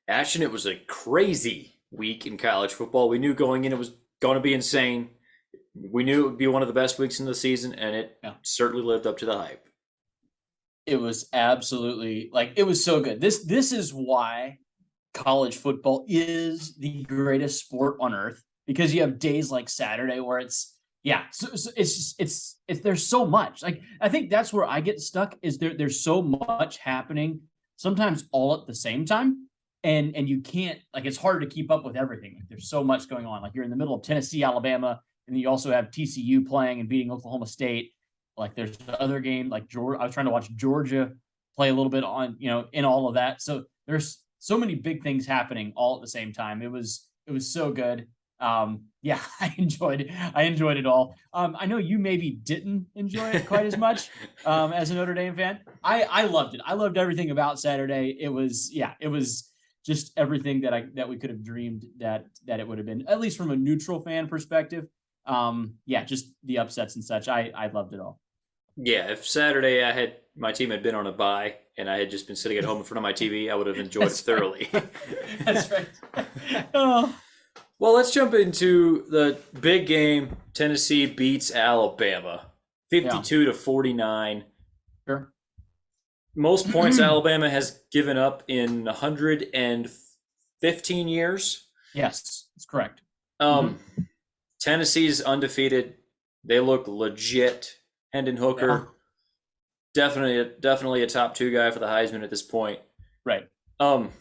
Ashton, it was a crazy week in college football. We knew going in it was going to be insane. We knew it would be one of the best weeks in the season, and it Yeah. certainly lived up to the hype. It was absolutely it was so good. This is why college football is the greatest sport on earth because you have days like Saturday where it's there's so much. Like I think that's where I get stuck is there's so much happening sometimes all at the same time and you can't it's hard to keep up with everything. Like there's so much going on. Like you're in the middle of Tennessee, Alabama, and then you also have TCU playing and beating Oklahoma State. Like there's the other game like Georgia. I was trying to watch Georgia play a little bit on, in all of that. So there's so many big things happening all at the same time. It was so good. Yeah, I enjoyed it all. I know you maybe didn't enjoy it quite as much as a Notre Dame fan. I loved it. I loved everything about Saturday. It was just everything that we could have dreamed that it would have been, at least from a neutral fan perspective. Yeah, just the upsets and such. I loved it all. Yeah, if Saturday my team had been on a bye and I had just been sitting at home in front of my TV, I would have enjoyed it That's right. thoroughly. That's right. Oh, Well, let's jump into the big game. Tennessee beats Alabama yeah, 52 to 49. sure. Most points Alabama has given up in 115 years. Yes, that's correct. Hmm. Um, Tennessee's undefeated. They look legit. Hendon Yeah, Hooker, definitely a top two guy for the Heisman at this point. right. Um,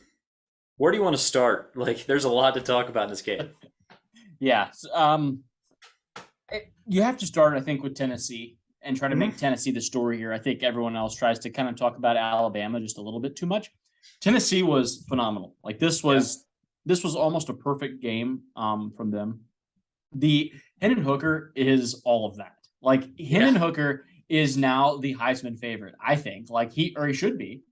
where do you want to start? Like, there's a lot to talk about in this game. Yeah. You have to start, I think, with Tennessee and try to Mm-hmm. make Tennessee the story here. I think everyone else tries to kind of talk about Alabama just a little bit too much. Tennessee was phenomenal. Like Yeah. this was almost a perfect game from them. The Hendon Hooker is all of that. Like Yeah. Hendon Hooker is now the Heisman favorite, I think. Like he should be.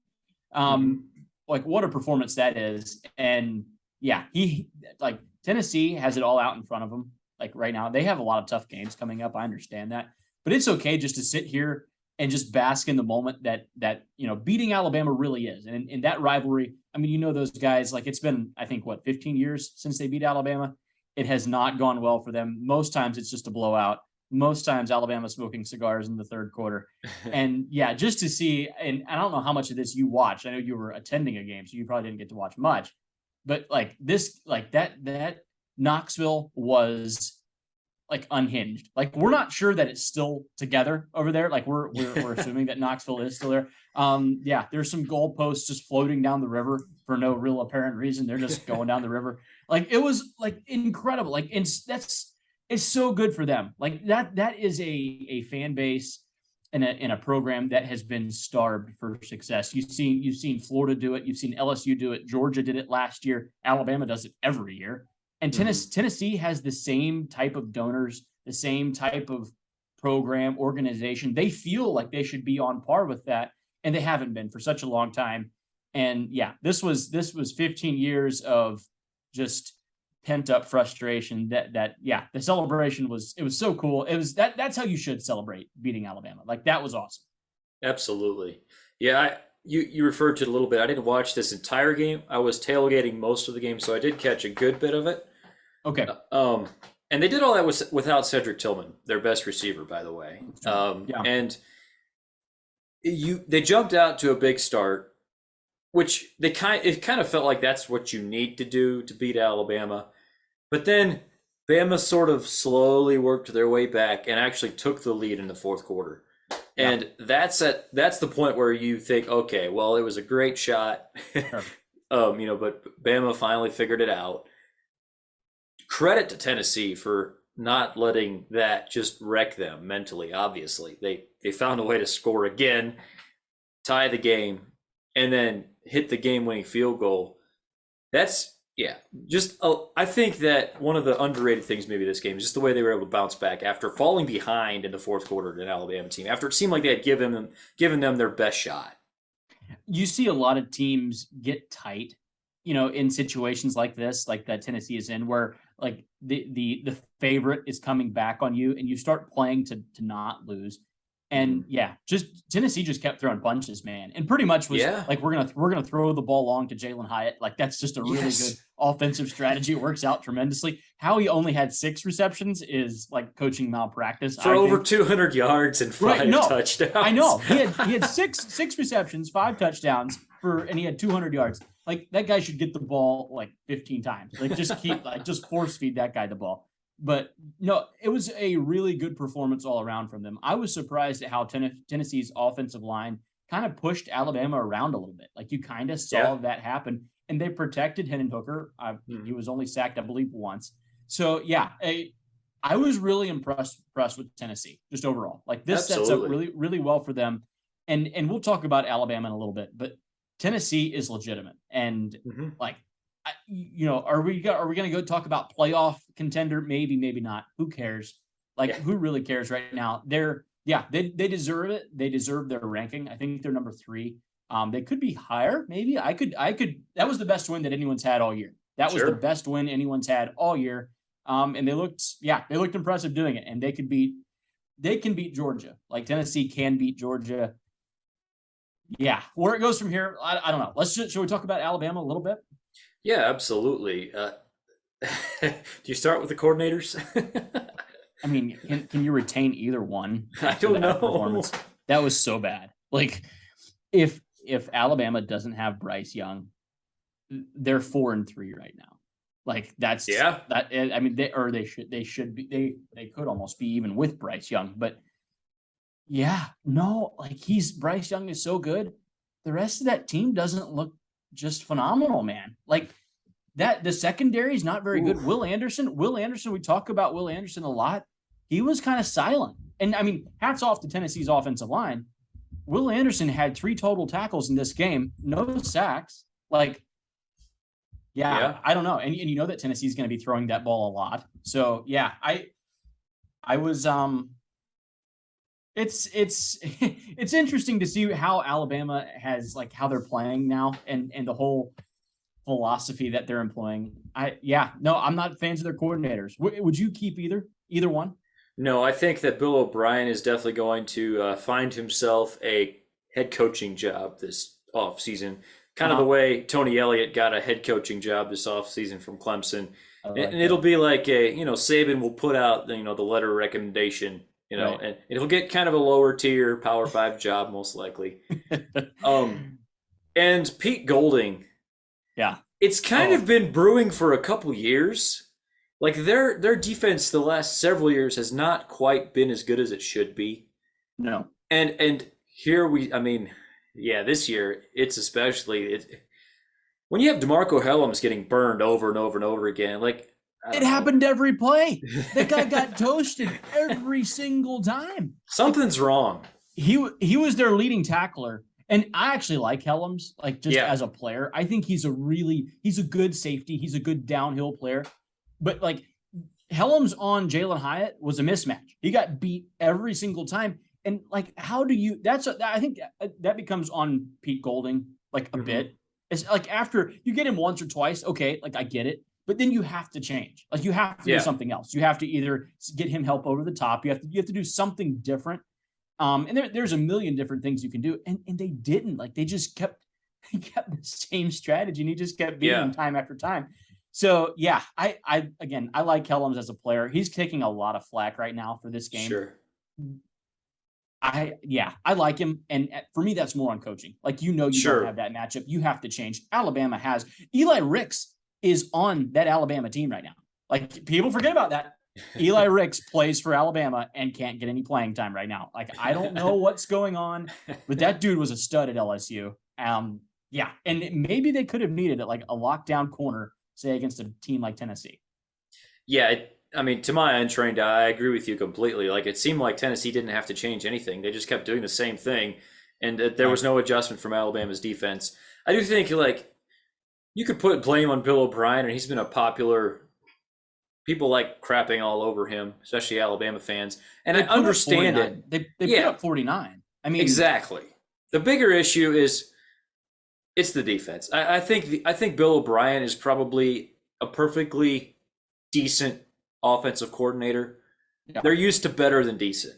Mm-hmm. Um, like what a performance that is. And yeah, he like Tennessee has it all out in front of them. Like right now, they have a lot of tough games coming up. I understand that, but it's okay just to sit here and just bask in the moment that beating Alabama really is, and in that rivalry. I mean, those guys. Like it's been, I think, what 15 years since they beat Alabama. It has not gone well for them. Most times it's just a blowout. Most times Alabama smoking cigars in the third quarter. And yeah, just to see, and I don't know how much of this you watched. I know you were attending a game, so you probably didn't get to watch much. But like this, like that Knoxville was like unhinged. Like we're not sure that it's still together over there. Like we're assuming that Knoxville is still there. Yeah, there's some goalposts just floating down the river for no real apparent reason. They're just going down the river. Like it was like incredible. Like it's so good for them. Like that is a fan base in a program that has been starved for success. You've seen Florida do it. You've seen LSU do it. Georgia did it last year. Alabama does it every year. And Mm-hmm. Tennessee has the same type of donors, the same type of program organization. They feel like they should be on par with that, and they haven't been for such a long time. And yeah, this was 15 years of just pent up frustration. Yeah, the celebration was so cool. It was that's how you should celebrate beating Alabama. Like that was awesome. Absolutely. Yeah, you referred to it a little bit. I didn't watch this entire game. I was tailgating most of the game, so I did catch a good bit of it. Okay. Um, and they did all that without Cedric Tillman, their best receiver, by the way. Yeah. And they jumped out to a big start, which it kind of felt like that's what you need to do to beat Alabama. But then Bama sort of slowly worked their way back and actually took the lead in the fourth quarter. Yeah. And that's the point where you think, okay, well, it was a great shot, Sure. but Bama finally figured it out. Credit to Tennessee for not letting that just wreck them mentally. Obviously, they found a way to score again, tie the game, and then hit the game-winning field goal. That's yeah. I think that one of the underrated things maybe this game is just the way they were able to bounce back after falling behind in the fourth quarter to an Alabama team. After it seemed like they had given them their best shot. You see a lot of teams get tight, in situations like this, like that Tennessee is in, where like the favorite is coming back on you, and you start playing to not lose. And yeah, just Tennessee just kept throwing punches, man, and pretty much was Yeah. like, we're gonna throw the ball long to Jalen Hyatt. Like that's just a really good Yes. offensive strategy. It works out tremendously. How he only had 6 receptions is like coaching malpractice, For I over think. 200 yards and Right? five No, I touchdowns. know he had six receptions, 5 touchdowns and he had 200 yards. Like that guy should get the ball like 15 times. Like just force feed that guy the ball. But no, it was a really good performance all around from them. I was surprised at how Tennessee's offensive line kind of pushed Alabama around a little bit. Like you kind of saw Yeah. that happen, and they protected Hendon Hooker. He Mhm. was only sacked, I believe, once. So yeah, I was really impressed with Tennessee just overall. Like this sets up Absolutely. really well for them. And we'll talk about Alabama in a little bit, but Tennessee is legitimate. And Mhm. like are we going to go talk about playoff contender? Maybe, maybe not. Who cares? Like Yeah. who really cares right now? They deserve it. They deserve their ranking. I think they're number 3. They could be higher. Maybe I could. That was the best win that anyone's had all year. That was the Sure. best win anyone's had all year. And they looked impressive doing it. And they can beat Georgia. Like Tennessee can beat Georgia. Yeah, where it goes from here, I don't know. Should we talk about Alabama a little bit? Yeah, absolutely. Do you start with the coordinators? I mean, can you retain either one I after don't that know. performance? That was so bad. Like if Alabama doesn't have Bryce Young, they're 4-3 right now. Like that's Yeah. that. I mean, they should be they could almost be even with Bryce Young, but yeah, no, like Bryce Young is so good. The rest of that team doesn't look just phenomenal, man. Like the secondary is not very good. Oof. Will Anderson, we talk about Will Anderson a lot. He was kind of silent. And I mean, hats off to Tennessee's offensive line. Will Anderson had 3 total tackles in this game, no sacks. Like, yeah, Yeah. I don't know. And you know that Tennessee's going to be throwing that ball a lot. So yeah, I was it's it's interesting to see how Alabama has like how they're playing now and the whole philosophy that they're employing. I'm not fans of their coordinators. Would you keep either one? No, I think that Bill O'Brien is definitely going to find himself a head coaching job this offseason. Kind of the Uh-huh. way Tony Elliott got a head coaching job this offseason from Clemson. I And like it'll that. be like Saban will put out, the letter of recommendation, Right. and he'll get kind of a lower tier Power 5 job most likely. And Pete Golding, Yeah. it's kind Oh, of been brewing for a couple years. Like their defense the last several years has not quite been as good as it should be. no. And here I mean, yeah, this year it's especially when you have DeMarco Helms getting burned over and over and over again. Like I It don't know, happened every play. That guy got toasted every single time. Like something's wrong. he was their leading tackler. And I actually like Helms, like just Yeah. as a player. I think he's a good safety. He's a good downhill player. But like Helms on Jalen Hyatt was a mismatch. He got beat every single time. And like, how do you? I think that becomes on Pete Golding like a Hmm. bit. It's like after you get him once or twice, okay, like I get it. But then you have to change. Like you have to do Yeah. something else. You have to either get him help over the top. You have to do something different. And there's a million different things you can do, and they didn't. Like they just kept he kept the same strategy, and he just kept beating Yeah. them time after time. So yeah, I like Kellums as a player. He's taking a lot of flack right now for this game. Sure. I like him, and for me, that's more on coaching. Like you don't Sure. have that matchup. You have to change. Alabama has Eli Ricks is on that Alabama team right now. Like people forget about that. Eli Ricks plays for Alabama and can't get any playing time right now. Like I don't know what's going on, but that dude was a stud at LSU. Yeah, and maybe they could have needed it like a lockdown corner, say against a team like Tennessee. Yeah. I mean, to my untrained eye, I agree with you completely. Like it seemed like Tennessee didn't have to change anything; they just kept doing the same thing, and there Right. was no adjustment from Alabama's defense. I do think like you could put blame on Bill O'Brien, and he's been a popular. People like crapping all over him, especially Alabama fans, and I They put up understand 49. it. They put Yeah, up 49. I mean, exactly. The bigger issue is it's the defense. I think Bill O'Brien is probably a perfectly decent offensive coordinator. yeah, They're used to better than decent.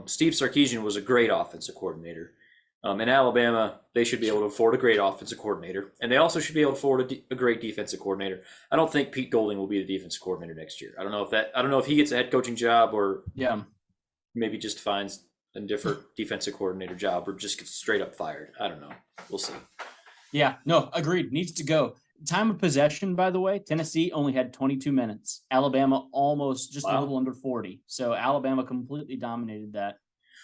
Steve Sarkisian was a great offensive coordinator. In Alabama, they should be able to afford a great offensive coordinator, and they also should be able to afford a great defensive coordinator. I don't think Pete Golding will be the defensive coordinator next year. I don't know if he gets a head coaching job or Yeah. maybe just finds a different defensive coordinator job or just gets straight up fired. I don't know. We'll see. Yeah, no, agreed. Needs to go. Time of possession, by the way, Tennessee only had 22 minutes. Alabama almost just a little under 40. So Alabama completely dominated that.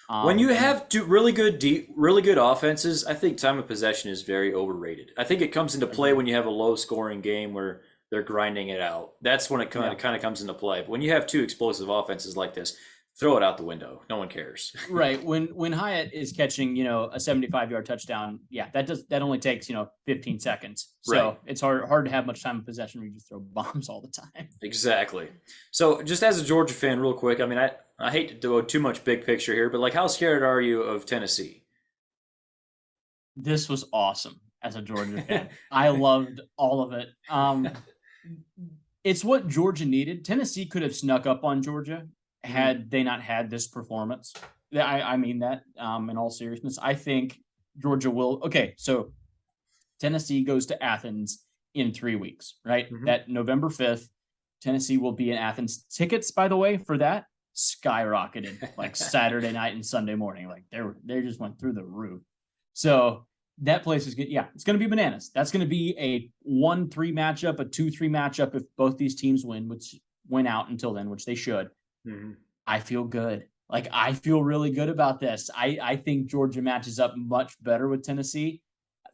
When you have two really good offenses, I think time of possession is very overrated. I think it comes into play when you have a low-scoring game where they're grinding it out. That's when it kind of comes into play. But when you have two explosive offenses like this, throw it out the window. No one cares. Right. When Hyatt is catching, a 75-yard touchdown, that only takes, 15 seconds. So Right. it's hard to have much time of possession when you just throw bombs all the time. Exactly. So just as a Georgia fan, real quick, I mean, I hate to do too much big picture here, but like, how scared are you of Tennessee? This was awesome as a Georgia fan. I loved all of it. It's what Georgia needed. Tennessee could have snuck up on Georgia had they not had this performance. I mean that in all seriousness. I think Georgia will. Okay, so Tennessee goes to Athens in 3 weeks, right? Mhm. That November 5th, Tennessee will be in Athens. Tickets, by the way, for that skyrocketed like Saturday night and Sunday morning. Like they just went through the roof. So that place is good. Yeah, it's going to be bananas. That's going to be a 1-3 matchup, a 2-3 matchup if both these teams win out until then, which they should. Mm-hmm. I feel good. Like I feel really good about this. I think Georgia matches up much better with Tennessee.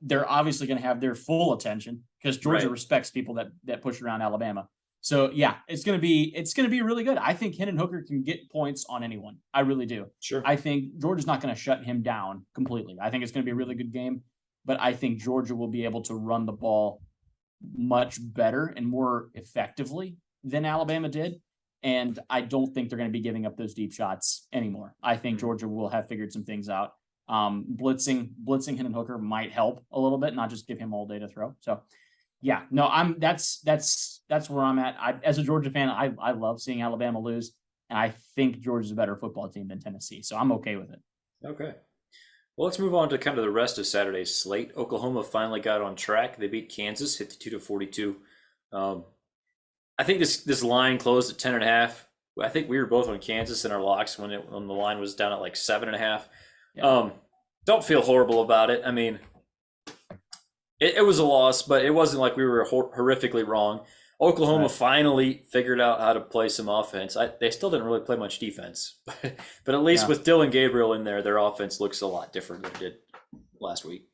They're obviously going to have their full attention because Georgia respects people that push around Alabama. So yeah, it's going to be really good. I think Hendon Hooker can get points on anyone. I really do. Sure. I think Georgia's not going to shut him down completely. I think it's going to be a really good game, but I think Georgia will be able to run the ball much better and more effectively than Alabama did. And I don't think they're going to be giving up those deep shots anymore. I think Georgia will have figured some things out. Blitzing Hendon Hooker might help a little bit, not just give him all day to throw. So yeah, no, that's where I'm at. As a Georgia fan, I love seeing Alabama lose, and I think Georgia's a better football team than Tennessee, so I'm okay with it. Okay. Well, let's move on to kind of the rest of Saturday's slate. Oklahoma finally got on track. They beat Kansas 52-42. I think this line closed at 10.5. I think we were both on Kansas in our locks when the line was down at like 7.5. Yeah. Don't feel horrible about it. I mean, it was a loss, but it wasn't like we were horrifically wrong. Oklahoma finally figured out how to play some offense. They still didn't really play much defense, but at least with Dylan Gabriel in there, their offense looks a lot different than it did last week.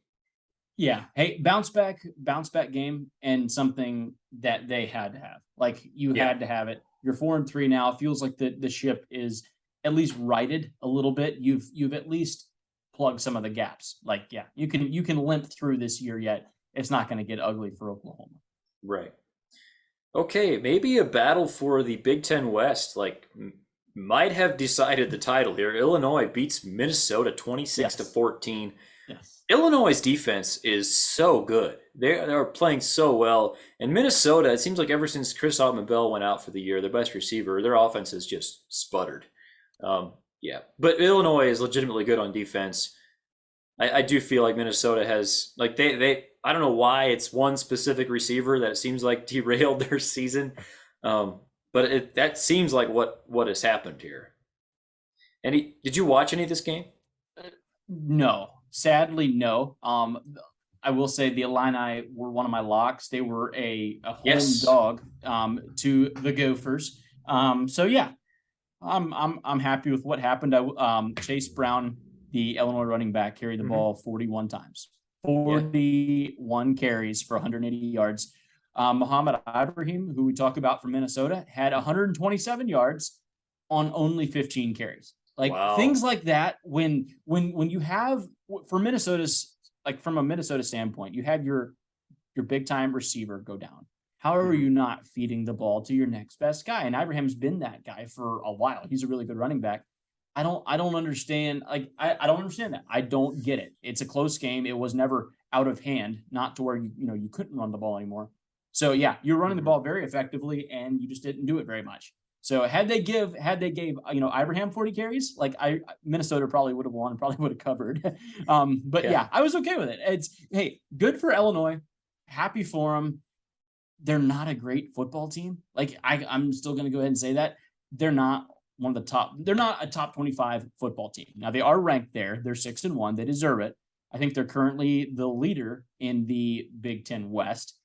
Yeah. Hey, bounce back game, and something that they had to have. Like you had to have it. You're 4-3 now. It feels like the ship is at least righted a little bit. You've at least plugged some of the gaps. Like, yeah, you can limp through this year yet. It's not going to get ugly for Oklahoma. Right. Okay, maybe a battle for the Big Ten West, like might have decided the title here. Illinois beats Minnesota 26-14. Yes. Illinois' defense is so good. They're playing so well. And Minnesota, it seems like ever since Chris Autman-Bell went out for the year, their best receiver, their offense has just sputtered. But Illinois is legitimately good on defense. I do feel like Minnesota has, like they I don't know why it's one specific receiver that seems like derailed their season. But that seems like what has happened here. Did you watch any of this game? No. Sadly, no. I will say the Illini were one of my locks. They were a home dog to the Gophers. So yeah, I'm happy with what happened. Chase Brown, the Illinois running back, carried the ball 41 times. 41 carries for 180 yards. Muhammad Ibrahim, who we talk about from Minnesota, had 127 yards on only 15 carries. Like things like that, when you have, for Minnesota's, like from a Minnesota standpoint, you have your big time receiver go down. How are you not feeding the ball to your next best guy? And Ibrahim's been that guy for a while. He's a really good running back. I don't understand. Like, I don't understand that. I don't get it. It's a close game. It was never out of hand, not to where you couldn't run the ball anymore. So yeah, you're running the ball very effectively, and you just didn't do it very much. So had they gave Ibrahim 40 carries, like Minnesota probably would have won, probably would have covered. But yeah, I was okay with it. It's hey, good for Illinois. Happy for them. They're not a great football team. Like I'm still going to go ahead and say that they're not one of the top. They're not a top 25 football team. Now they are ranked there. They're 6-1. They deserve it. I think they're currently the leader in the Big Ten West.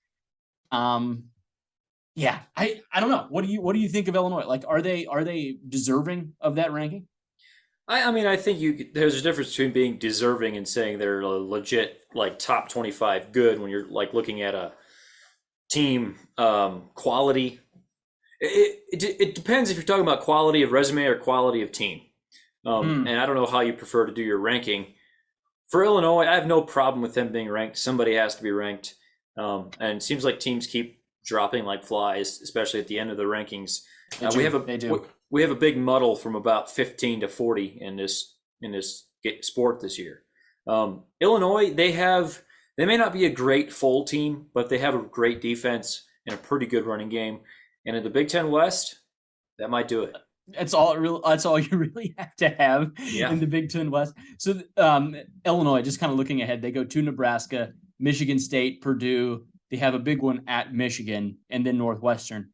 Yeah, I don't know. What do you think of Illinois? Like, are they deserving of that ranking? I mean, I think there's a difference between being deserving and saying they're a legit like top 25 good when you're like looking at a team quality. It depends if you're talking about quality of resume or quality of team. And I don't know how you prefer to do your ranking. For Illinois, I have no problem with them being ranked. Somebody has to be ranked. And it seems like teams keep dropping like flies, especially at the end of the rankings. We have a big muddle from about 15 to 40 in this sport this year. Illinois, they may not be a great full team, but they have a great defense and a pretty good running game. And in the Big Ten West, that might do it. That's all you really have to have in the Big Ten West. So Illinois, just kind of looking ahead, they go to Nebraska, Michigan State, Purdue. They have a big one at Michigan, and then Northwestern.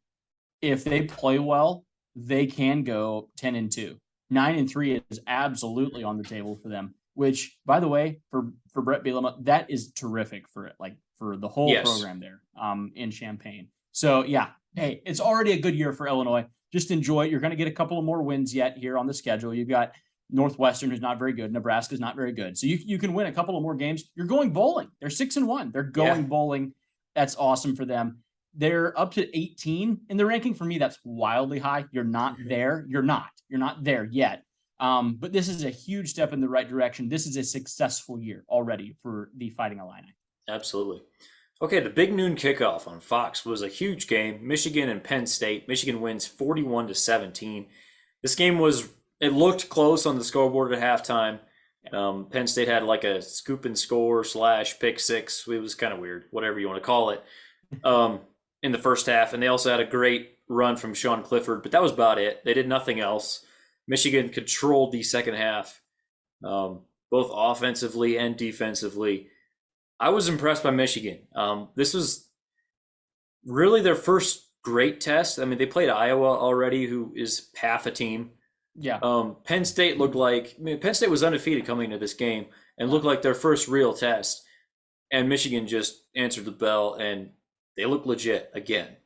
If they play well, they can go 10-2. 9-3 is absolutely on the table for them. Which, by the way, for Brett Bielema, that is terrific for the whole program there in Champaign. So yeah, hey, it's already a good year for Illinois. Just enjoy it. You're going to get a couple of more wins yet here on the schedule. You've got Northwestern, who's not very good. Nebraska's not very good. So you can win a couple of more games. You're going bowling. They're 6-1. They're going bowling. That's awesome for them. They're up to 18 in the ranking. For me, that's wildly high. You're not there. You're not there yet. But this is a huge step in the right direction. This is a successful year already for the Fighting Illini. Absolutely. Okay, the big noon kickoff on Fox was a huge game. Michigan and Penn State. Michigan wins 41-17. This game it looked close on the scoreboard at halftime. Penn State had like a scoop and score / pick six. It was kind of weird, whatever you want to call it, in the first half. And they also had a great run from Sean Clifford, but that was about it. They did nothing else. Michigan controlled the second half, both offensively and defensively. I was impressed by Michigan. This was really their first great test. I mean, they played Iowa already, who is half a team. Yeah. Penn State Penn State was undefeated coming into this game and looked like their first real test. And Michigan just answered the bell, and they look legit again.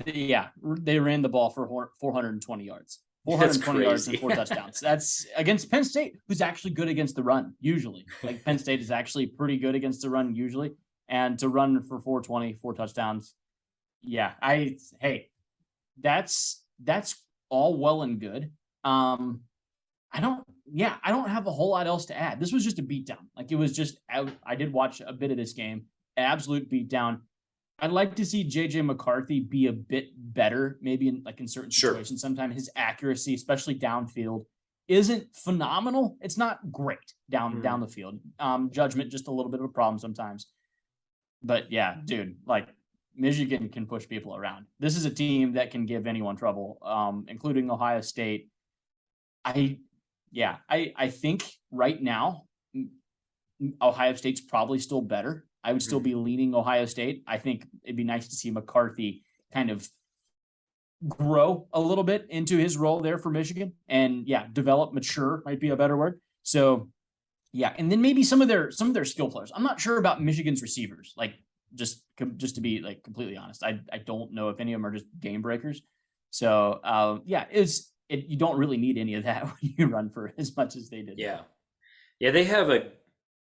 Yeah, they ran the ball for 420 yards. 420 yards and 4 touchdowns. That's against Penn State, who's actually good against the run, usually. Like Penn State is actually pretty good against the run, usually. And to run for 420, 4 touchdowns. Yeah, that's all well and good. I don't have a whole lot else to add. This was just a beatdown. Like it was just, I did watch a bit of this game, absolute beatdown. I'd like to see JJ McCarthy be a bit better, maybe in certain situations. Sometimes his accuracy, especially downfield, isn't phenomenal. It's not great down the field. Judgment just a little bit of a problem sometimes. But yeah, dude, like Michigan can push people around. This is a team that can give anyone trouble, including Ohio State. I think right now Ohio State's probably still better. I would still be leaning Ohio State. I think it'd be nice to see McCarthy kind of grow a little bit into his role there for Michigan and mature might be a better word. So and then maybe some of their skill players. I'm not sure about Michigan's receivers. Like just to be like completely honest, I don't know if any of them are just game breakers. So you don't really need any of that when you run for as much as they did. Yeah, they have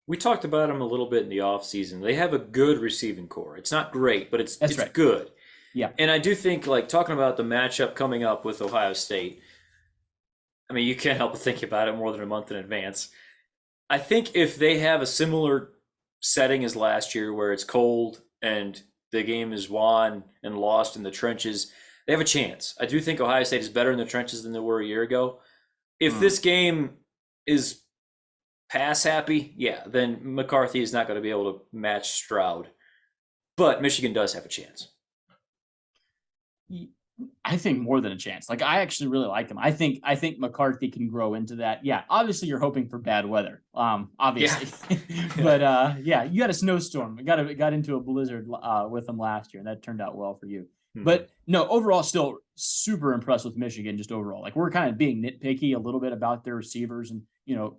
we talked about them a little bit in the offseason. They have a good receiving core. It's not great, but it's good. Yeah. And I do think, like, talking about the matchup coming up with Ohio State, I mean, you can't help but think about it more than a month in advance. I think if they have a similar setting as last year where it's cold and the game is won and lost in the trenches, they have a chance. I do think Ohio State is better in the trenches than they were a year ago. If this game is pass happy, then McCarthy is not going to be able to match Stroud. But Michigan does have a chance. I think more than a chance. Like I actually really like him. I think McCarthy can grow into that. Yeah, obviously you're hoping for bad weather. Yeah. Obviously. But yeah, you got a snowstorm. Got into a blizzard with them last year, and that turned out well for you. Mhm. But no, overall still super impressed with Michigan just overall. Like we're kind of being nitpicky a little bit about their receivers and,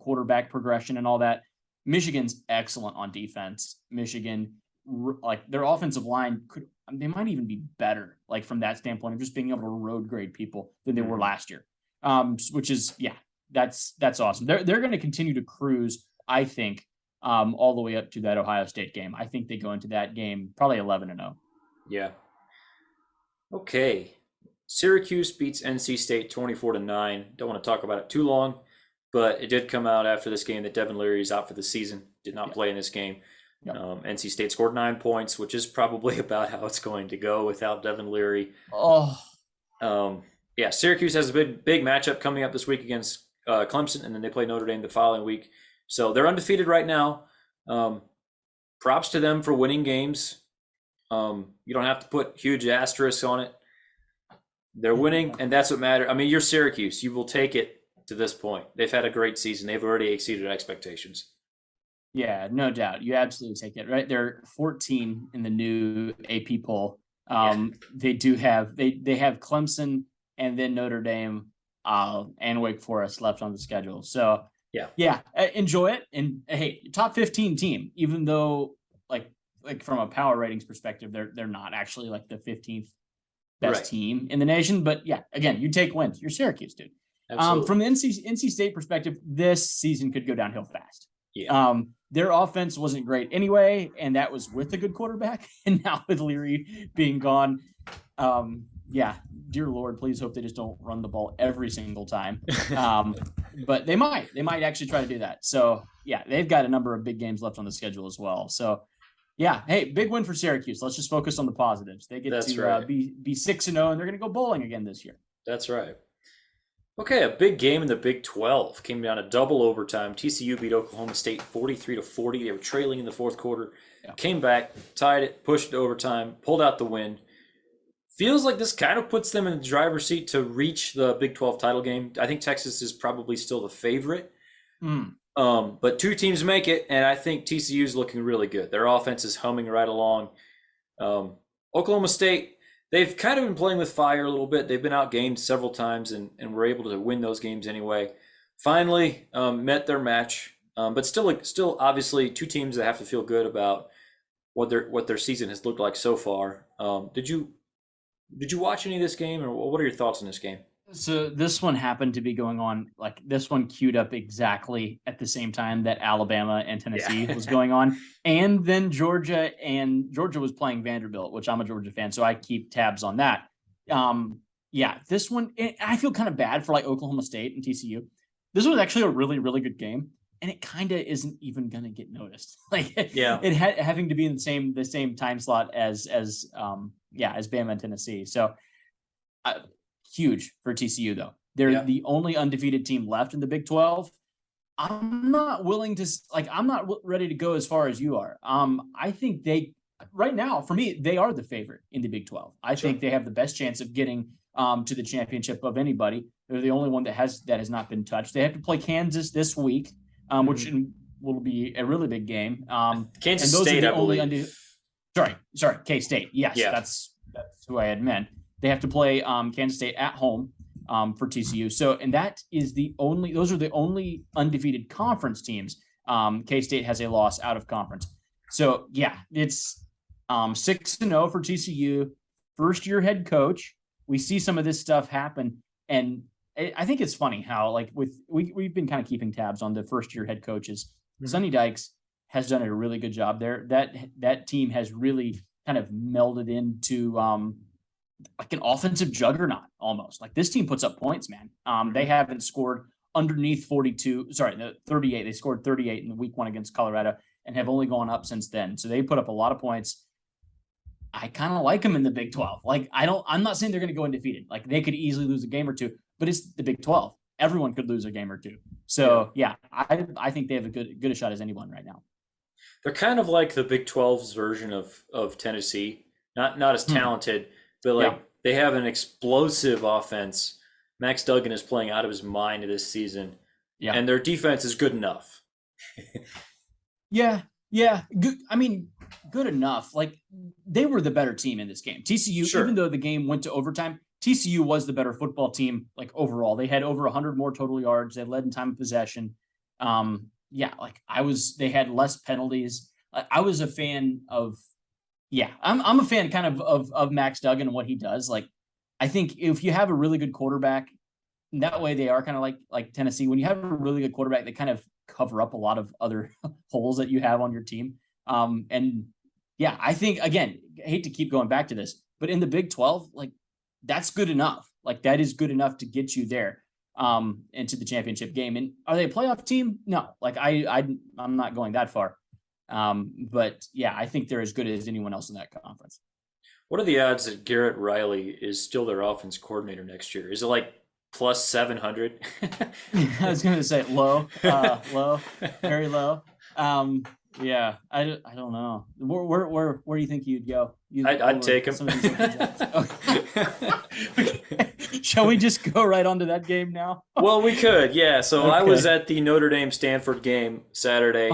quarterback progression and all that. Michigan's excellent on defense. Michigan, like their offensive line they might even be better, like from that standpoint of just being able to road grade people than they were Mhm. last year. Which is that's awesome. They're going to continue to cruise, I think, all the way up to that Ohio State game. I think they go into that game probably 11-0. Yeah. Okay. Syracuse beats NC State 24-9. Don't want to talk about it too long, but it did come out after this game that Devin Leary is out for the season. Did not Yeah. play in this game. Yep. NC State scored 9 points, which is probably about how it's going to go without Devin Leary. Oh, Um, yeah, Syracuse has a big matchup coming up this week against Clemson, and then they play Notre Dame the following week. So they're undefeated right now. Props to them for winning games. You don't have to put huge asterisks on it. They're winning, and that's what matters. I mean, you're Syracuse. You will take it to this point. They've had a great season. They've already exceeded expectations. yeah, no doubt. You absolutely take it, right? They're 14 in the new AP poll. Yeah. They have Clemson and then Notre Dame and Wake Forest left on the schedule. So Yeah. yeah, enjoy it. And hey, top 15 team, even though like from a power ratings perspective, they're not actually like the 15th best Right. team in the nation. But yeah, again, you take wins. You're Syracuse, dude. Absolutely. From the NC State perspective, this season could go downhill fast. Yeah. Their offense wasn't great anyway, and that was with a good quarterback. And now with Leary being gone, yeah, dear Lord, please hope they just don't run the ball every single time. But they might actually try to do that. So yeah, they've got a number of big games left on the schedule as well. So yeah, hey, big win for Syracuse. Let's just focus on the positives. They get That's to right. be 6-0, and they're going to go bowling again this year. That's right. Okay, a big game in the Big 12 came down to double overtime. TCU beat Oklahoma State 43-40. They were trailing in the fourth quarter, came back, tied it, pushed it to overtime, pulled out the win. Feels like this kind of puts them in the driver's seat to reach the Big 12 title game. I think Texas is probably still the favorite. But two teams make it, and I think TCU is looking really good. Their offense is humming right along. Oklahoma State, they've kind of been playing with fire a little bit. They've been outgained several times and were able to win those games anyway. Finally met their match, but still obviously two teams that have to feel good about what their season has looked like so far. Did you watch any of this game, or what are your thoughts on this game? So this one happened to be going on, like this one queued up exactly at the same time that Alabama and Tennessee Yeah. was going on. And then Georgia was playing Vanderbilt, which I'm a Georgia fan, so I keep tabs on that. Yeah, this one, I feel kind of bad for like Oklahoma State and TCU. This was actually a really, really good game, and it kind of isn't even going to get noticed. Like Yeah. having to be in the same time slot as Bama and Tennessee. So huge for TCU though. They're the only undefeated team left in the Big 12. I'm not ready to go as far as you are. I think right now, for me, they are the favorite in the Big 12. I think they have the best chance of getting to the championship of anybody. They're the only one that has not been touched. They have to play Kansas this week, which will be a really big game. Kansas and those State, are the I only believe. Sorry, K-State. Yes, that's who I had meant. They have to play Kansas State at home for TCU. So, and those are the only undefeated conference teams. K-State has a loss out of conference. So yeah, it's 6-0 for TCU, first year head coach. We see some of this stuff happen. And I think it's funny how like we've been kind of keeping tabs on the first year head coaches. Sonny Dykes has done a really good job there. That team has really kind of melded into like an offensive juggernaut almost. Like this team puts up points, man. They haven't scored underneath 38. They scored 38 in the week one against Colorado and have only gone up since then. So they put up a lot of points. I kind of like them in the Big 12. Like I'm not saying they're going to go undefeated. Like they could easily lose a game or two, but it's the Big 12. Everyone could lose a game or two. So yeah, I think they have a good a shot as anyone right now. They're kind of like the Big 12's version of Tennessee. Not as talented, but like They have an explosive offense. Max Duggan is playing out of his mind this season, Yeah. and their defense is good enough. Yeah. Yeah. Good. I mean, good enough. Like, they were the better team in this game. TCU, Sure. even though the game went to overtime, TCU was the better football team, like, overall. They had over 100 more total yards. They led in time of possession. Yeah, like, they had less penalties. I was a fan of, yeah, I'm a fan kind of Max Duggan and what he does. Like, I think if you have a really good quarterback, that way they are kind of like Tennessee. When you have a really good quarterback, they kind of cover up a lot of other holes that you have on your team. And yeah, I think, again, I hate to keep going back to this, but in the Big 12, like, that's good enough. Like, that is good enough to get you there into the championship game. And are they a playoff team? No, like, I'm not going that far. But yeah, I think they're as good as anyone else in that conference. What are the odds that Garrett Riley is still their offense coordinator next year? Is it like plus 700? I was going to say low, very low. Yeah, I don't know. Where do you think you'd go? I'd take him. Okay. Shall we just go right on to that game now? Well, we could, yeah. So Okay. I was at the Notre Dame Stanford game Saturday.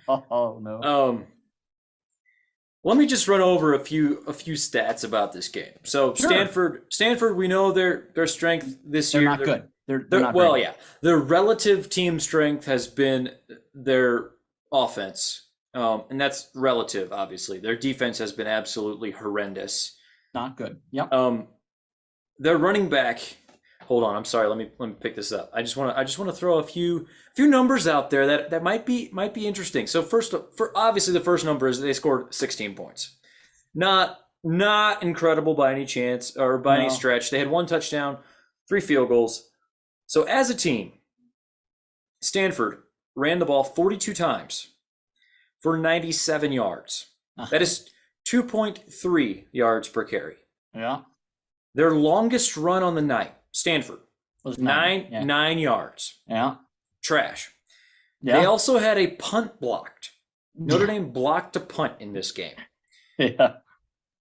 Oh no. Let me just run over a few stats about this game. So Sure. Stanford, we know their strength this They're year. not good. They're not well, very yeah. Their relative team strength has been their offense, and that's relative. Obviously, their defense has been absolutely horrendous. not good. Yep. Their running back. Hold on, I'm sorry. Let me pick this up. I just want to throw a few numbers out there that might be interesting. So obviously the first number is they scored 16 points. Not incredible by any chance or by any stretch. They had 1 touchdown, 3 field goals. So as a team, Stanford ran the ball 42 times for 97 yards. That is 2.3 yards per carry. Yeah. Their longest run on the night, Stanford, Was 9 yards. Yeah. Trash. Yeah. They also had a punt blocked. Notre Dame blocked a punt in this game. Yeah.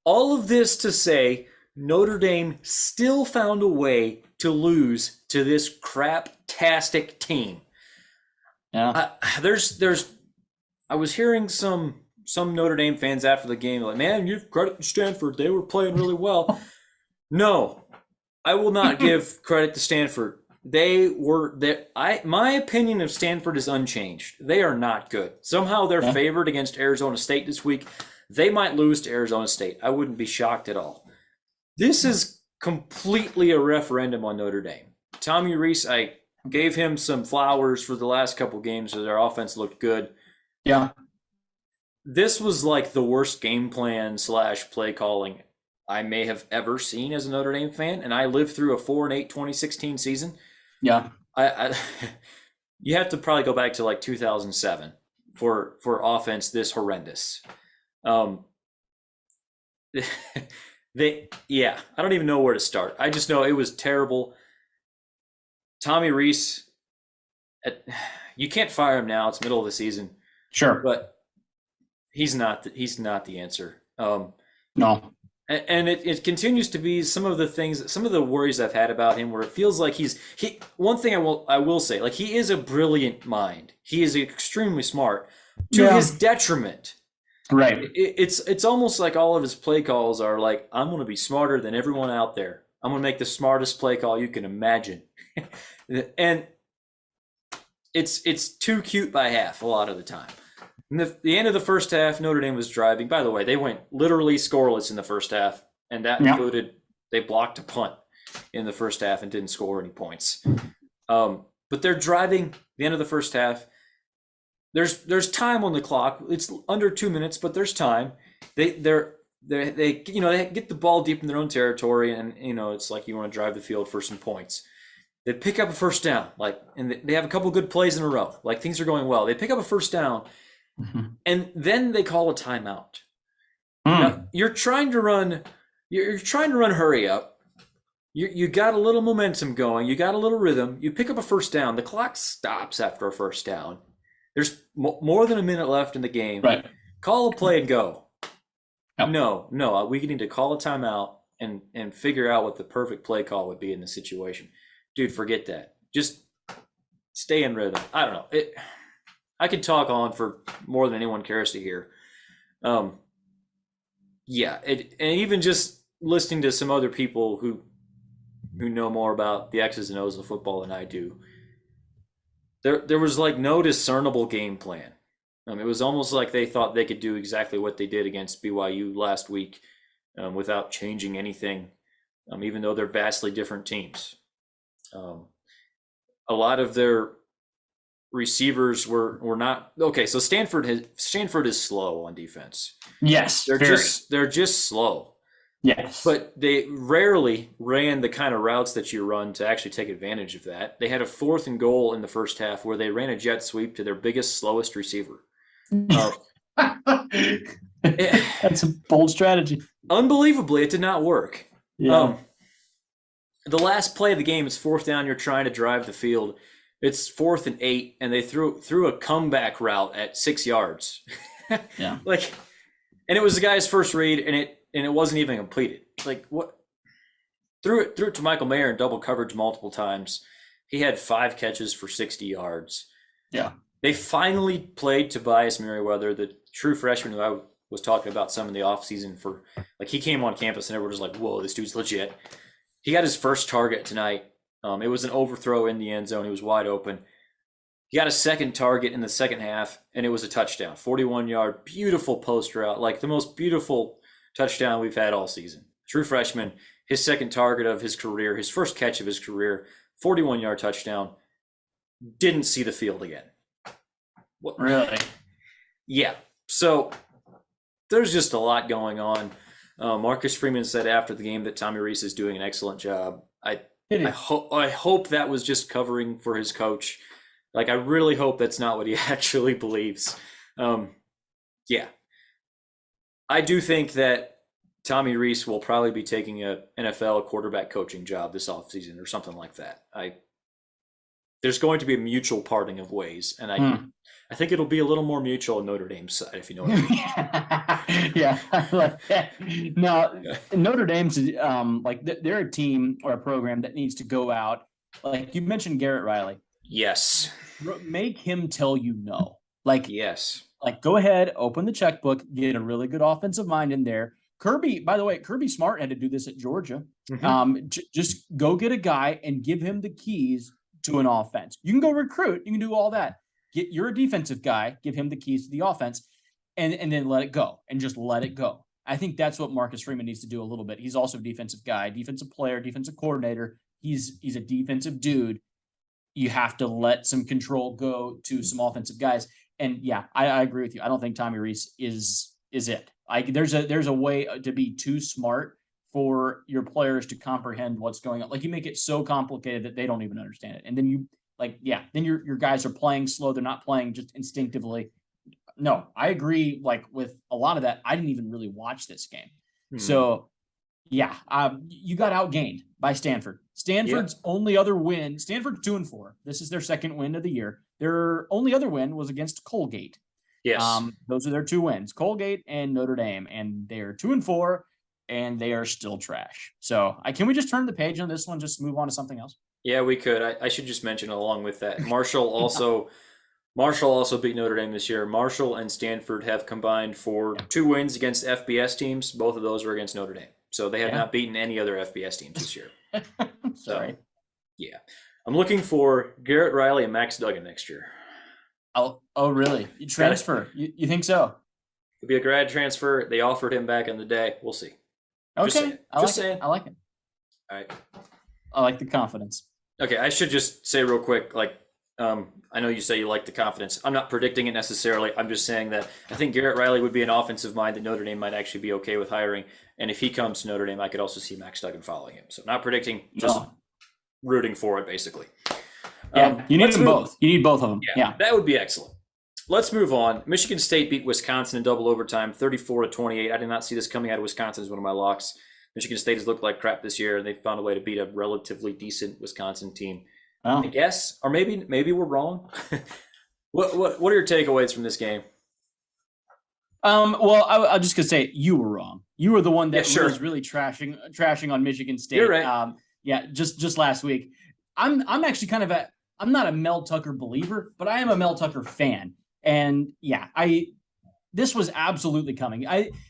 All of this to say, Notre Dame still found a way to lose to this crap-tastic team. Yeah. I was hearing some Notre Dame fans after the game like, man, you've credit to Stanford. They were playing really well. No, I will not give credit to Stanford. My opinion of Stanford is unchanged. They are not good. Somehow they're favored against Arizona State this week. They might lose to Arizona State. I wouldn't be shocked at all. This is completely a referendum on Notre Dame. Tommy Rees, I gave him some flowers for the last couple games so their offense looked good. Yeah. This was like the worst game plan / play calling I may have ever seen as a Notre Dame fan, and I lived through a 4-8 2016 season. Yeah. You have to probably go back to like 2007 for offense this horrendous. I don't even know where to start. I just know it was terrible. Tommy Rees, you can't fire him now. It's middle of the season. Sure. But he's not the answer. No. And it continues to be some of the worries I've had about him, where it feels like one thing I will say, like, he is a brilliant mind. He is extremely smart to his detriment. Right. It's almost like all of his play calls are like, I'm going to be smarter than everyone out there. I'm going to make the smartest play call you can imagine. And it's too cute by half a lot of the time. In the end of the first half, Notre Dame was driving. By the way, they went literally scoreless in the first half, and that included they blocked a punt in the first half and didn't score any points. But they're driving the end of the first half. There's time on the clock. It's under 2 minutes, but there's time. They get the ball deep in their own territory, and it's like you want to drive the field for some points. They pick up a first down, and they have a couple good plays in a row. Like, things are going well. They pick up a first down. Mm-hmm. And then they call a timeout. Now, you're trying to run hurry up. You got a little momentum going. You got a little rhythm. You pick up a first down. The clock stops after a first down. There's more than a minute left in the game. Right. Call a play and go. Yep. No, we need to call a timeout and figure out what the perfect play call would be in the situation. Dude, forget that. Just stay in rhythm. I don't know. I could talk on for more than anyone cares to hear. Yeah, and even just listening to some other people who know more about the X's and O's of football than I do, there was like no discernible game plan. It was almost like they thought they could do exactly what they did against BYU last week without changing anything, even though they're vastly different teams. A lot of their receivers were not okay. So Stanford is slow on defense. Yes, they're just slow. Yes, but they rarely ran the kind of routes that you run to actually take advantage of that. They had a 4th and goal in the first half where they ran a jet sweep to their biggest, slowest receiver. That's a bold strategy. Unbelievably, it did not work. Yeah. The last play of the game is 4th down. You're trying to drive the field. It's 4th and 8, and they threw a comeback route at 6 yards. Yeah. And it was the guy's first read, and it wasn't even completed. Like what? Threw it to Michael Mayer in double coverage multiple times. He had 5 catches for 60 yards. Yeah. They finally played Tobias Merriweather, the true freshman who I was talking about some in the offseason for. Like he came on campus and everyone was like, "Whoa, this dude's legit." He got his first target tonight. It was an overthrow in the end zone. He was wide open. He got a second target in the second half, and it was a touchdown. 41-yard, beautiful post route, like the most beautiful touchdown we've had all season. True freshman, his second target of his career, his first catch of his career, 41-yard touchdown. Didn't see the field again. What? Really? Yeah. So there's just a lot going on. Marcus Freeman said after the game that Tommy Rees is doing an excellent job. I hope that was just covering for his coach. Like, I really hope that's not what he actually believes. Yeah. I do think that Tommy Rees will probably be taking a NFL quarterback coaching job this offseason or something like that. There's going to be a mutual parting of ways, and I think it'll be a little more mutual on Notre Dame's side, if you know what I mean. Yeah, I like that. No, Notre Dame's they're a team or a program that needs to go out. Like you mentioned, Garrett Riley. Yes. Make him tell you no. Yes. Like go ahead, open the checkbook, get a really good offensive mind in there. Kirby, by the way, Kirby Smart had to do this at Georgia. Mm-hmm. Just go get a guy and give him the keys to an offense. You can go recruit, you can do all that. You're a defensive guy, give him the keys to the offense, and then let it go and just let it go. I think that's what Marcus Freeman needs to do a little bit. He's also a defensive guy, defensive player, defensive coordinator. He's a defensive dude. You have to let some control go to some offensive guys. And yeah, I agree with you. I don't think Tommy Rees is it. There's a way to be too smart for your players to comprehend what's going on. Like you make it so complicated that they don't even understand it. And then then your guys are playing slow. They're not playing just instinctively. No, I agree. Like with a lot of that, I didn't even really watch this game. Mm-hmm. So yeah, you got outgained by Stanford. Stanford's only other win, Stanford's 2-4. This is their second win of the year. Their only other win was against Colgate. Yes. Those are their 2 wins, Colgate and Notre Dame, and they are 2-4, and they are still trash. So can we just turn the page on this one, just move on to something else? Yeah, we could. I should just mention along with that, Marshall also beat Notre Dame this year. Marshall and Stanford have combined for 2 wins against FBS teams. Both of those were against Notre Dame. So they have not beaten any other FBS teams this year. Sorry. Yeah. I'm looking for Garrett Riley and Max Duggan next year. Oh, really? You transfer? You think so? Could be a grad transfer. They offered him back in the day. We'll see. Okay. Just saying. I like it. All right. I like the confidence. Okay. I should just say real quick, I know you say you like the confidence. I'm not predicting it necessarily. I'm just saying that I think Garrett Riley would be an offensive mind that Notre Dame might actually be okay with hiring. And if he comes to Notre Dame, I could also see Max Duggan following him. So not predicting, just rooting for it, basically. Yeah, you need them both. You need both of them. Yeah, that would be excellent. Let's move on. Michigan State beat Wisconsin in double overtime, 34-28. I did not see this coming out of Wisconsin as one of my locks. Michigan State has looked like crap this year, and they found a way to beat a relatively decent Wisconsin team. Oh. I guess, or maybe we're wrong. What are your takeaways from this game? Well, I'll just gonna say you were wrong. You were the one that sure. was really trashing on Michigan State. You're right. Yeah, just last week. I'm actually kind of I'm not a Mel Tucker believer, but I am a Mel Tucker fan. And yeah, this was absolutely coming.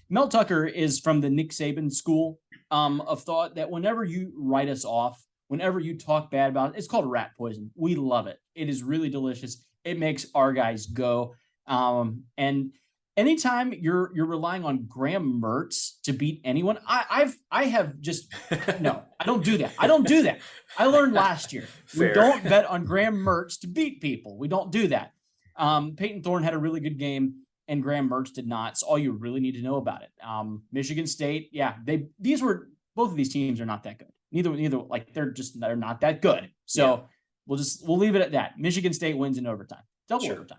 Mel Tucker is from the Nick Saban school of thought that whenever you write us off, whenever you talk bad about it, it's called rat poison. We love it. It is really delicious. It makes our guys go. And anytime you're relying on Graham Mertz to beat anyone, I have just no, I don't do that. I don't do that. I learned last year. Fair. We don't bet on Graham Mertz to beat people. We don't do that. Peyton Thorne had a really good game, and Graham Mertz did not. It's all you really need to know about it. Michigan State, yeah, both of these teams are not that good. Neither like they're not that good. So we'll leave it at that. Michigan State wins in overtime, double overtime.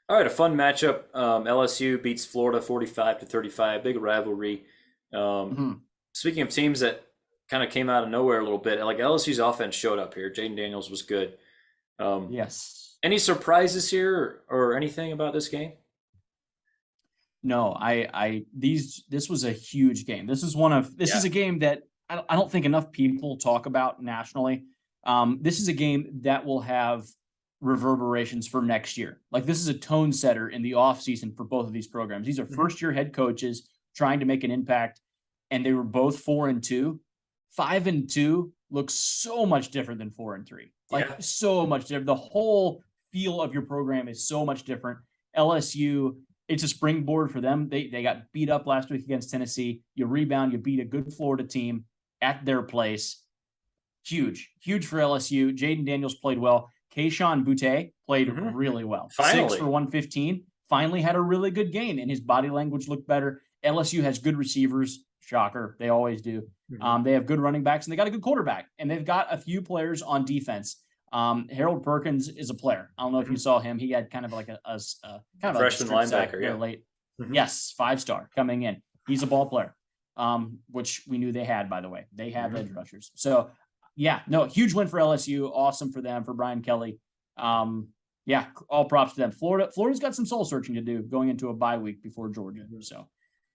All right, a fun matchup. LSU beats Florida 45-35, big rivalry. Speaking of teams that kind of came out of nowhere a little bit, like LSU's offense showed up here. Jaden Daniels was good. Yes. Any surprises here or anything about this game? No, this was a huge game. This is a game that I don't think enough people talk about nationally. This is a game that will have reverberations for next year. Like, this is a tone setter in the offseason for both of these programs. These are first-year head coaches trying to make an impact, and they were both 4-2. 5-2 looks so much different than 4-3. Like, so much different. The whole feel of your program is so much different. LSU, it's a springboard for them. They got beat up last week against Tennessee. You rebound, you beat a good Florida team at their place. Huge for LSU. Jaden Daniels played well. Keyshawn Butte played really well. Finally. 6 for 115. Finally had a really good game, and his body language looked better. LSU has good receivers. Shocker. They always do. They have good running backs, and they got a good quarterback. And they've got a few players on defense. Harold Perkins is a player. I don't know if you saw him. He had kind of like a kind of freshman linebacker, late. Yes, 5-star coming in. He's a ball player, which we knew they had, by the way. They have edge rushers. So, yeah, no, huge win for LSU. Awesome for them, for Brian Kelly. Yeah, all props to them. Florida's got some soul searching to do going into a bye week before Georgia. So,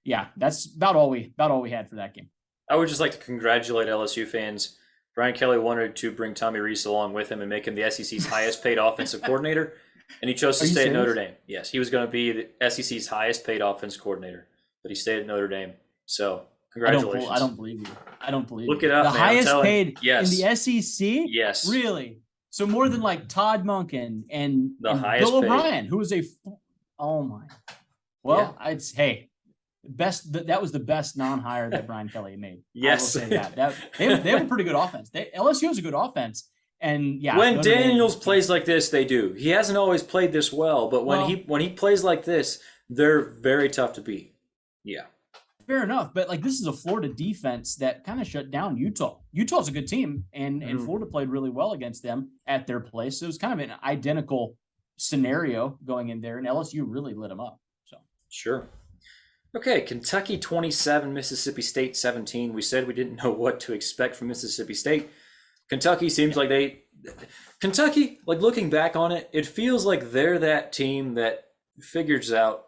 yeah, that's about all we had for that game. I would just like to congratulate LSU fans. Brian Kelly wanted to bring Tommy Rees along with him and make him the SEC's highest paid offensive coordinator, and he chose to stay at Notre Dame. Yes, he was going to be the SEC's highest paid offense coordinator, but he stayed at Notre Dame. So, congratulations. I don't believe you. I don't believe Look it up, the man. highest paid in the SEC? Yes. Really? So more than like Todd Monken and Bill O'Brien, who was oh my. Well, I'd say that was the best non-hire that Brian Kelly made. Yes. I will say that. They have a pretty good offense. LSU has a good offense. And yeah, when Daniels plays like this, they do. He hasn't always played this well, but when he plays like this, they're very tough to beat. Yeah. Fair enough, but like, this is a Florida defense that kind of shut down Utah. Utah's a good team, and Florida played really well against them at their place. So it was kind of an identical scenario going in there, and LSU really lit them up. So sure. Okay, Kentucky 27, Mississippi State 17. We said we didn't know what to expect from Mississippi State. Kentucky seems like Kentucky, like, looking back on it, it feels like they're that team that figures out,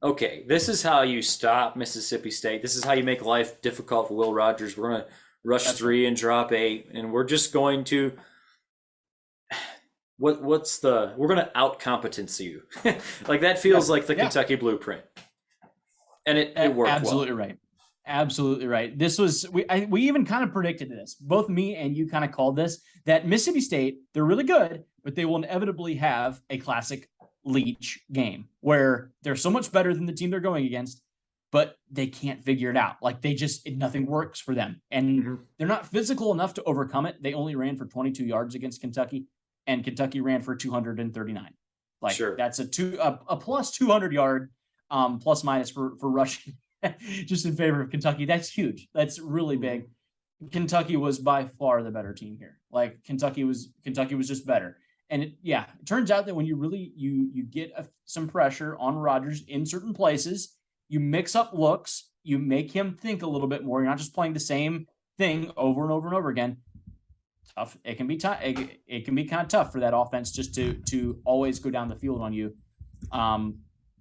okay, this is how you stop Mississippi State. This is how you make life difficult for Will Rogers. We're going to rush 3 and drop 8, and we're just going to we're going to out-competence you. Like, that feels like the Kentucky blueprint. And it worked absolutely well. Right. Absolutely right. This was we even kind of predicted this. Both me and you kind of called this, that Mississippi State, they're really good, but they will inevitably have a classic Leach game where they're so much better than the team they're going against, but they can't figure it out. Like, nothing works for them, and they're not physical enough to overcome it. They only ran for 22 yards against Kentucky, and Kentucky ran for 239. Like, that's a plus 200 yard plus minus for rushing just in favor of Kentucky. That's huge. That's really big. Kentucky was by far the better team here. Like, Kentucky was just better. And it turns out that when you really you get some pressure on Rodgers in certain places, you mix up looks, you make him think a little bit more. You're not just playing the same thing over and over and over again. Tough. It can be tough. It can be kind of tough for that offense just to always go down the field on you.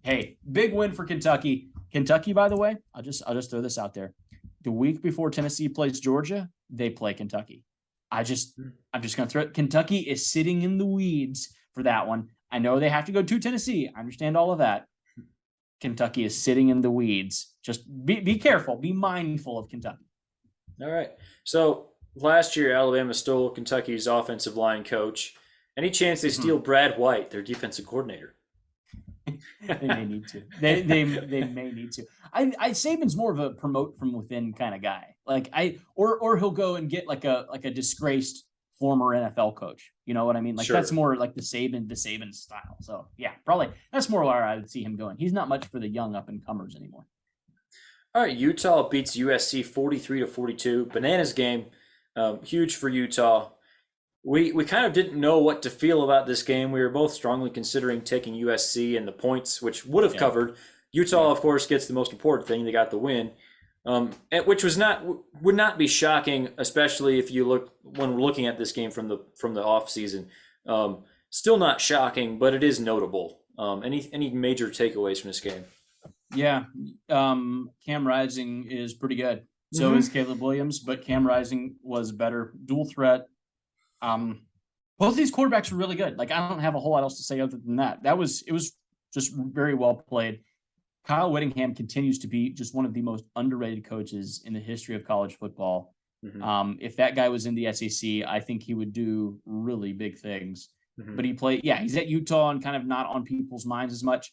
Hey, big win for Kentucky. Kentucky, by the way, I'll just throw this out there. The week before Tennessee plays Georgia, they play Kentucky. I'm just gonna throw it. Kentucky is sitting in the weeds for that one. I know they have to go to Tennessee. I understand all of that. Kentucky is sitting in the weeds. Just be careful. Be mindful of Kentucky. All right. So last year, Alabama stole Kentucky's offensive line coach. Any chance they steal Brad White, their defensive coordinator? They may need to. They may need to. I Saban's more of a promote from within kind of guy. Or he'll go and get like a disgraced former NFL coach. You know what I mean? Like that's more like the Saban style. So yeah, probably that's more where I would see him going. He's not much for the young up and comers anymore. All right, Utah beats USC 43-42. Bananas game, huge for Utah. We kind of didn't know what to feel about this game. We were both strongly considering taking USC and the points, which would have covered. Utah, of course, gets the most important thing. They got the win, which would not be shocking, especially if you look when we're looking at this game from the off season. Still not shocking, but it is notable. Any major takeaways from this game? Yeah, Cam Rising is pretty good. So is Caleb Williams, but Cam Rising was better. Dual threat. Both these quarterbacks were really good. Like I don't have a whole lot else to say other than that. It was just very well played. Kyle Whittingham continues to be just one of the most underrated coaches in the history of college football. If that guy was in the SEC, I think he would do really big things. But he's at Utah and kind of not on people's minds as much.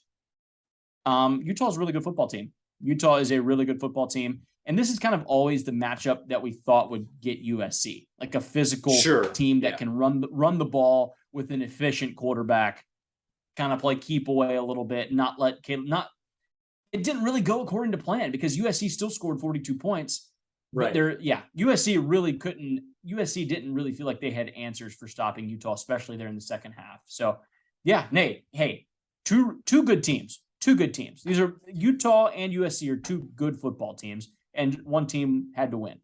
Utah's a really good football team. Utah is a really good football team. And this is kind of always the matchup that we thought would get USC, like a physical team that can run the ball with an efficient quarterback, kind of play keep away a little bit, not let Caleb. It didn't really go according to plan because USC still scored 42 points. Right. But USC didn't really feel like they had answers for stopping Utah, especially there in the second half. So, yeah, Nate, hey, two good teams. Two good teams. These are Utah and USC are two good football teams, and one team had to win.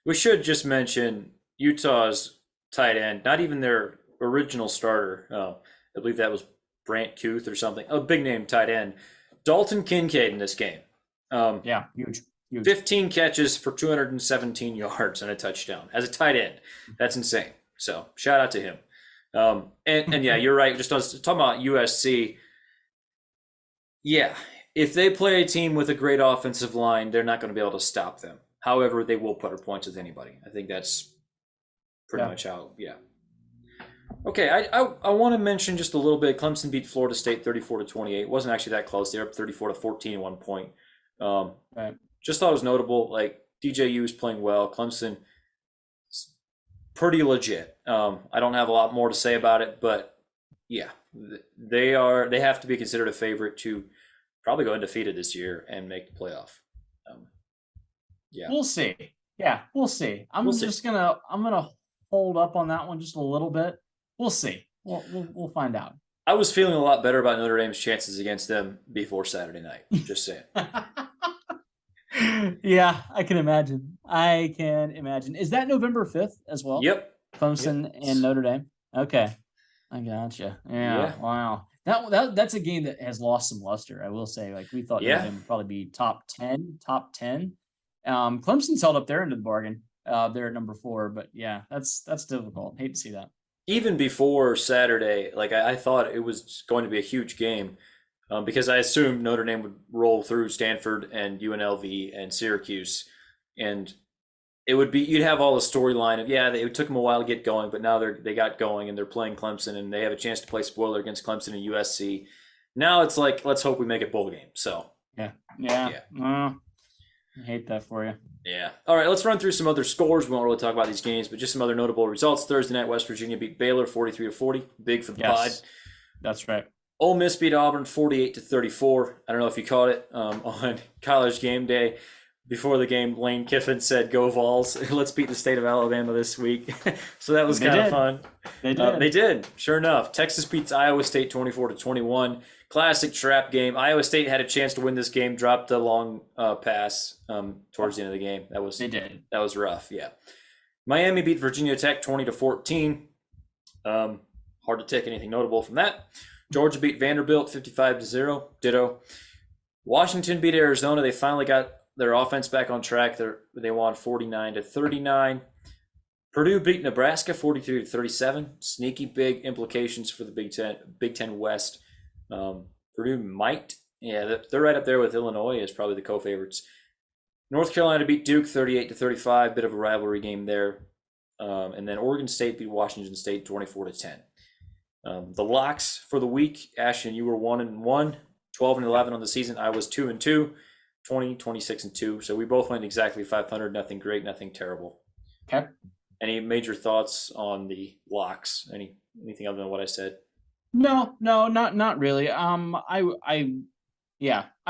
We should just mention Utah's tight end, not even their original starter. I believe that was Brant Kuth or something. A big name tight end. Dalton Kincaid in this game. Huge. 15 catches for 217 yards and a touchdown as a tight end. That's insane. So shout out to him. And yeah, you're right. Just talking about USC. Yeah, if they play a team with a great offensive line, they're not going to be able to stop them. However, they will put up points with anybody. I think that's pretty much how, Okay, I want to mention just a little bit. Clemson beat Florida State 34-28. It wasn't actually that close. They were up 34-14 at one point. Just thought it was notable. Like, DJU is playing well. Clemson is pretty legit. I don't have a lot more to say about it, but yeah, they have to be considered a favorite to probably go undefeated this year and make the playoff. We'll see. Yeah, we'll see. I'm gonna hold up on that one just a little bit. We'll see. We'll find out. I was feeling a lot better about Notre Dame's chances against them before Saturday night. Just saying. Yeah, I can imagine. Is that November 5th as well? Yep. Clemson and Notre Dame. Okay. I gotcha. Yeah. Wow. That's a game that has lost some luster, I will say. Like we thought Notre Dame would probably be top 10. Clemson's held up their end of the bargain. They're at number 4, but yeah, that's difficult. Hate to see that. Even before Saturday, like I thought it was going to be a huge game because I assumed Notre Dame would roll through Stanford and UNLV and Syracuse, and you'd have all the storyline of it took them a while to get going, but now they got going and they're playing Clemson and they have a chance to play spoiler against Clemson and USC. Now it's like let's hope we make a bowl game. So I hate that for you. Yeah. All right, let's run through some other scores. We won't really talk about these games, but just some other notable results. Thursday night, West Virginia beat Baylor 43-40. Big for the pod. That's right. Ole Miss beat Auburn 48-34. I don't know if you caught it on College Game Day. Before the game, Lane Kiffin said, "Go Vols! Let's beat the state of Alabama this week." So that was kind of fun. They did. Sure enough. Texas beats Iowa State 24-21. Classic trap game. Iowa State had a chance to win this game, dropped a long pass towards the end of the game. That was rough. Yeah. Miami beat Virginia Tech 20-14. Hard to take anything notable from that. Georgia beat Vanderbilt 55-0. Ditto. Washington beat Arizona. They finally got their offense back on track. They won 49-39. Purdue beat Nebraska 43-37. Sneaky big implications for the Big Ten West. Purdue might, they're right up there with Illinois as probably the co-favorites. North Carolina beat Duke 38-35. Bit of a rivalry game there. And then Oregon State beat Washington State 24-10. The locks for the week, Ashton, you were 1-1, 12-11 on the season. I was 2-2, 20, 26-2. So we both went exactly 500. Nothing great, nothing terrible. Okay. Any major thoughts on the locks? Anything other than what I said? No, not really. I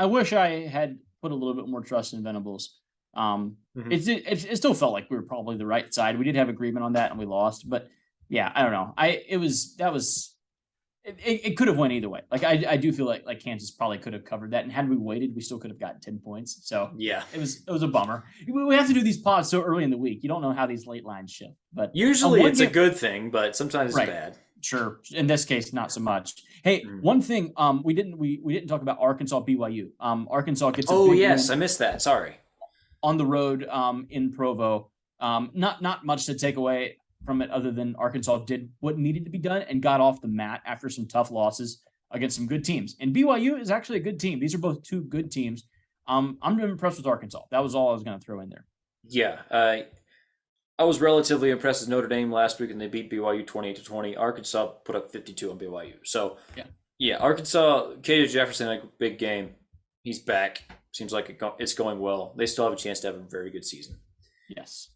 wish I had put a little bit more trust in Venables. It still felt like we were probably the right side. We did have agreement on that, and we lost. But yeah, I don't know. It could have went either way. Like I do feel like Kansas probably could have covered that, and had we waited, we still could have gotten 10 points. So yeah, it was a bummer. We have to do these pods so early in the week. You don't know how these late lines shift. But usually it's a good thing, but sometimes it's bad. Sure. In this case, not so much. Hey, one thing we didn't talk about Arkansas BYU. Arkansas gets a big win I missed that. Sorry. on the road in Provo. Not much to take away from it other than Arkansas did what needed to be done and got off the mat after some tough losses against some good teams. And BYU is actually a good team. These are both two good teams. I'm impressed with Arkansas. That was all I was going to throw in there. Yeah, I was relatively impressed with Notre Dame last week, and they beat BYU 28-20. Arkansas put up 52 on BYU. So yeah, Arkansas, KJ Jefferson, like big game. He's back. Seems like it's going well. They still have a chance to have a very good season. Yes.